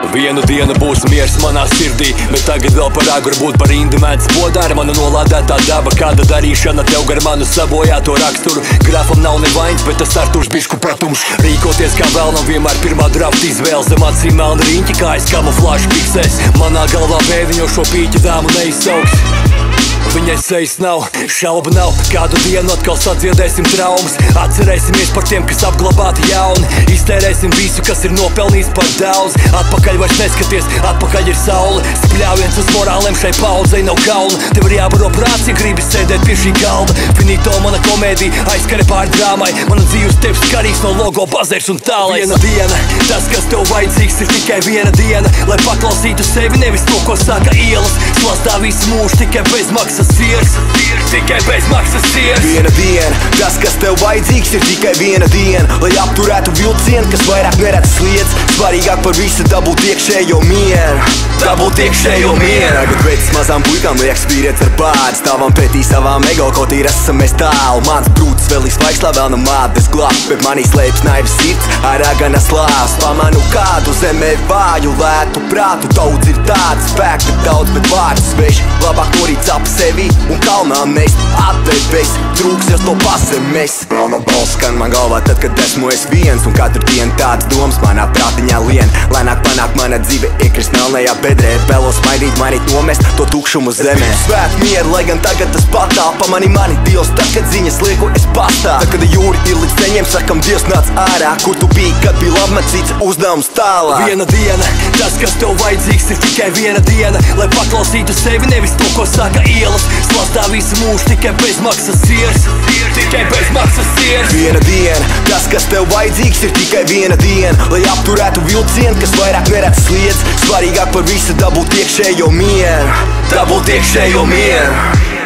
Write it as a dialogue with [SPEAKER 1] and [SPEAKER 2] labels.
[SPEAKER 1] Vienu dienu būs miers manā sirdī, bet tagad vēl par agru būt par indi mēdz podāra. Mana nolādētā daba, kāda darīšana tev gar manu sabojāto raksturu. Grafam nav nevainas, bet tas Arturs bišku patums. Rīkoties kā vēlnam vienmēr pirmā drafta izvēle. Zem acīm melna riņķi, kā es kamuflāžu piksēs. Manā galvā vēviņošo pīķi dāmu neizsauks. Viņai sejas nav, šauba nav, kādu dienu atkal sadziedēsim traumas. Atcerēsimies par tiem, kas apglabāti jauni. Iztērēsim visu, kas ir nopelnījis par daudz. Atpakaļ vairs neskaties, atpakaļ ir saule. Spļāviens uz morāliem šai paudzei nav kauna. Tev ir jābaro prāts, ja gribi sēdēt pie šī galda. Finito mana komēdija, aizskare pār drāmai. Mana dzīves tev skarīgs no logo bazērs un tālais. Viena diena, tas, kas tev vajadzīgs, ir tikai viena diena. Lai paklausītu sevi, nevis to, ko saka ielas. Slazdā visu mūžu tikai bez maksas siers. Tikai bez maksas siers.
[SPEAKER 2] Viena diena, tas, kas tev vajadzīgs, ir tikai viena diena. Lai apturētu vilcienu, kas vairāk neredz sliedz. Svarīgāk par visu dabūt iekšējo mieru. Dabūt iekšējo mieru. Tagad veids mazām puikām liekas pieredz ar pāri. Stāvam pretī savām ego, kaut ir esam mēs tālu. Mans brūcis vēl izvaikslā, vēl nav mātes glābt. Bet manī slēpjas naivas sirds, ārā gana slāvs. Pamanu kādu zemē vāju, lētu prātu. Daudz ir tāds, spēku ir daudz, bet vārds sveši. Labāk norīt ap sevi un kalnā neist. Atdevies, trūksies to pazemes. Melna balss skan man galvā tad, kad esmu es viens. Un katru dienu tāds domas manā prātiņā lien. Lēnāk panāk mana dzīve iekrist melnajā bedrē. Vēlos maidīt, mainīt, nomest to tukšumu zemē. Svēt mieru, lai gan tagad tas patāl. Pamani mani Dievs, tad, kad ziņas lieku es pastāv. Tad, kad jūri ir līdz ceņiem, sakam Dievs nāc ārā. Kur tu biji, kad bija labmacīts uzdevums tālāk.
[SPEAKER 1] Viena diena, tas, kas tev vajadzīgs, ir tikai viena diena. Lai paklausītu sevi, nevis to, ko saka ielas. Slazdā visu mūžu tikai bez maksas siers. Tikai bez maksas siers.
[SPEAKER 2] Viena diena, tas, kas tev vajadzīgs, ir tikai viena diena. Lai apturētu vilcienu, kas vairāk neredz sliedz. Svarīgāk par visu dabūt iekšējo mieru. Dabūt iekšējo mieru.